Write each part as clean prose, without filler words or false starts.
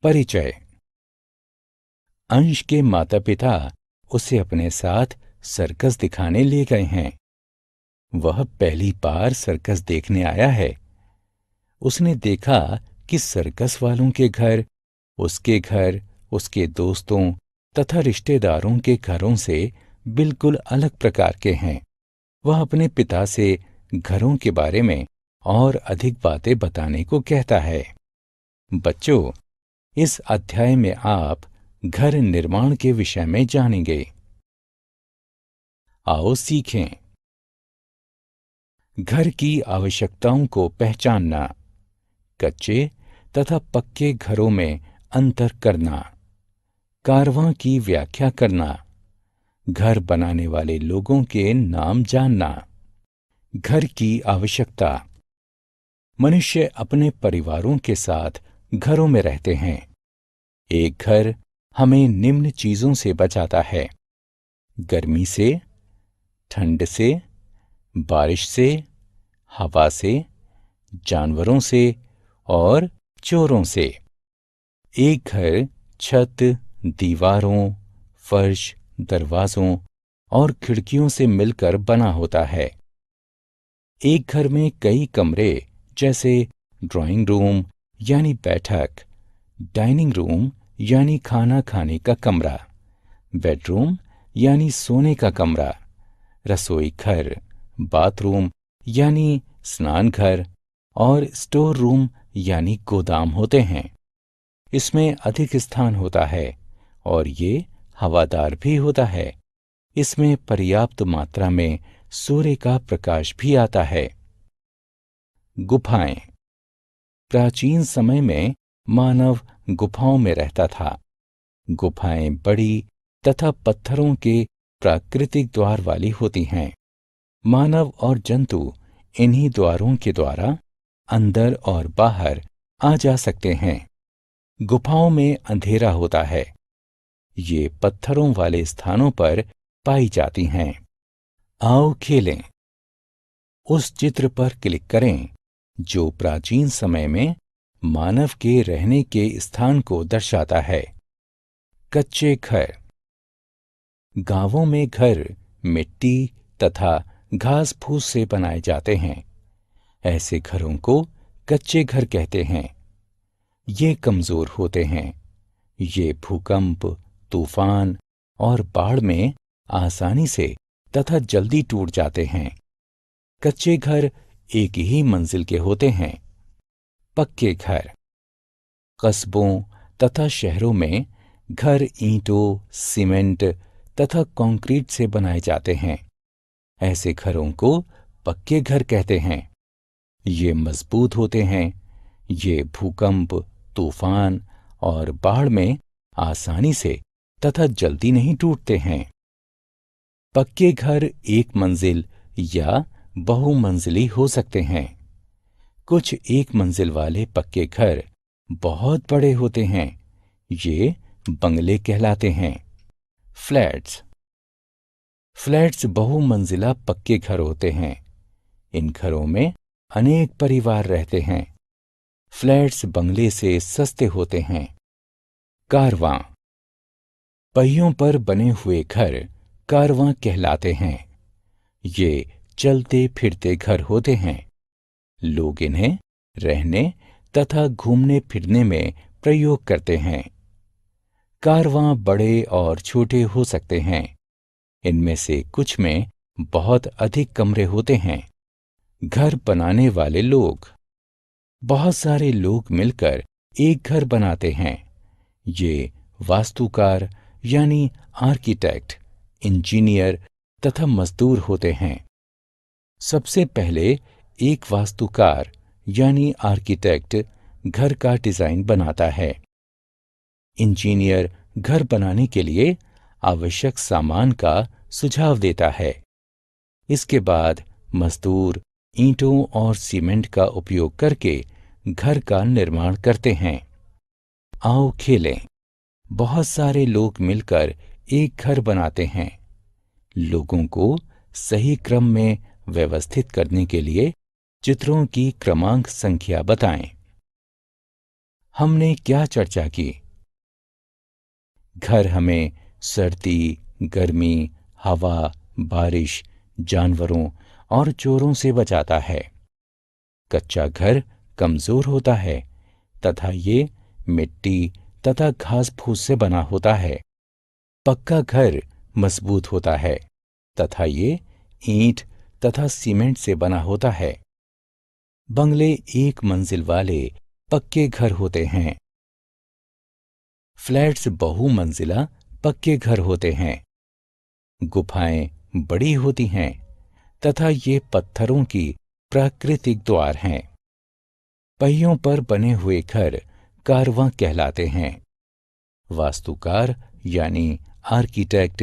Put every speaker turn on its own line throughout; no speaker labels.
परिचय। अंश के माता पिता उसे अपने साथ सर्कस दिखाने ले गए हैं। वह पहली बार सर्कस देखने आया है। उसने देखा कि सर्कस वालों के घर, उसके दोस्तों तथा रिश्तेदारों के घरों से बिल्कुल अलग प्रकार के हैं। वह अपने पिता से घरों के बारे में और अधिक बातें बताने को कहता है। बच्चों, इस अध्याय में आप घर निर्माण के विषय में जानेंगे। आओ सीखें। घर की आवश्यकताओं को पहचानना, कच्चे तथा पक्के घरों में अंतर करना, कारवां की व्याख्या करना, घर बनाने वाले लोगों के नाम जानना। घर की आवश्यकता। मनुष्य अपने परिवारों के साथ घरों में रहते हैं। एक घर हमें निम्न चीजों से बचाता है: गर्मी से, ठंड से, बारिश से, हवा से, जानवरों से और चोरों से। एक घर छत, दीवारों, फर्श, दरवाजों और खिड़कियों से मिलकर बना होता है। एक घर में कई कमरे जैसे ड्राइंग रूम यानी बैठक, डाइनिंग रूम यानी खाना खाने का कमरा, बेडरूम यानी सोने का कमरा, रसोई घर, बाथरूम यानी स्नान घर और स्टोर रूम यानी गोदाम होते हैं। इसमें अधिक स्थान होता है और ये हवादार भी होता है। इसमें पर्याप्त मात्रा में सूर्य का प्रकाश भी आता है। गुफाएं। प्राचीन समय में मानव गुफाओं में रहता था। गुफाएं बड़ी तथा पत्थरों के प्राकृतिक द्वार वाली होती हैं। मानव और जंतु इन्हीं द्वारों के द्वारा अंदर और बाहर आ जा सकते हैं। गुफाओं में अंधेरा होता है। ये पत्थरों वाले स्थानों पर पाई जाती हैं। आओ खेलें। उस चित्र पर क्लिक करें जो प्राचीन समय में मानव के रहने के स्थान को दर्शाता है। कच्चे घर। गांवों में घर मिट्टी तथा घास फूस से बनाए जाते हैं। ऐसे घरों को कच्चे घर कहते हैं। ये कमजोर होते हैं। ये भूकंप, तूफान और बाढ़ में आसानी से तथा जल्दी टूट जाते हैं। कच्चे घर एक ही मंजिल के होते हैं। पक्के घर। कस्बों तथा शहरों में घर ईंटों, सीमेंट तथा कंक्रीट से बनाए जाते हैं। ऐसे घरों को पक्के घर कहते हैं। ये मजबूत होते हैं। ये भूकंप, तूफान और बाढ़ में आसानी से तथा जल्दी नहीं टूटते हैं। पक्के घर एक मंजिल या बहुमंजिली हो सकते हैं। कुछ एक मंजिल वाले पक्के घर बहुत बड़े होते हैं। ये बंगले कहलाते हैं। फ्लैट्स। फ्लैट्स बहुमंजिला पक्के घर होते हैं। इन घरों में अनेक परिवार रहते हैं। फ्लैट्स बंगले से सस्ते होते हैं। कारवां। पहियों पर बने हुए घर कारवां कहलाते हैं। ये चलते फिरते घर होते हैं। लोग इन्हें रहने तथा घूमने फिरने में प्रयोग करते हैं। कारवां बड़े और छोटे हो सकते हैं। इनमें से कुछ में बहुत अधिक कमरे होते हैं। घर बनाने वाले लोग। बहुत सारे लोग मिलकर एक घर बनाते हैं। ये वास्तुकार यानी आर्किटेक्ट, इंजीनियर तथा मजदूर होते हैं। सबसे पहले एक वास्तुकार यानी आर्किटेक्ट घर का डिजाइन बनाता है। इंजीनियर घर बनाने के लिए आवश्यक सामान का सुझाव देता है। इसके बाद मजदूर ईंटों और सीमेंट का उपयोग करके घर का निर्माण करते हैं। आओ खेलें। बहुत सारे लोग मिलकर एक घर बनाते हैं। लोगों को सही क्रम में व्यवस्थित करने के लिए चित्रों की क्रमांक संख्या बताएं। हमने क्या चर्चा की? घर हमें सर्दी, गर्मी, हवा, बारिश, जानवरों और चोरों से बचाता है। कच्चा घर कमजोर होता है तथा ये मिट्टी तथा घास फूस से बना होता है। पक्का घर मजबूत होता है तथा ये ईंट तथा सीमेंट से बना होता है। बंगले एक मंजिल वाले पक्के घर होते हैं। फ्लैट्स बहुमंजिला पक्के घर होते हैं। गुफाएं बड़ी होती हैं तथा ये पत्थरों की प्राकृतिक द्वार हैं। पहियों पर बने हुए घर कारवां कहलाते हैं। वास्तुकार यानी आर्किटेक्ट,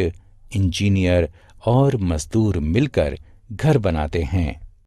इंजीनियर और मजदूर मिलकर घर बनाते हैं।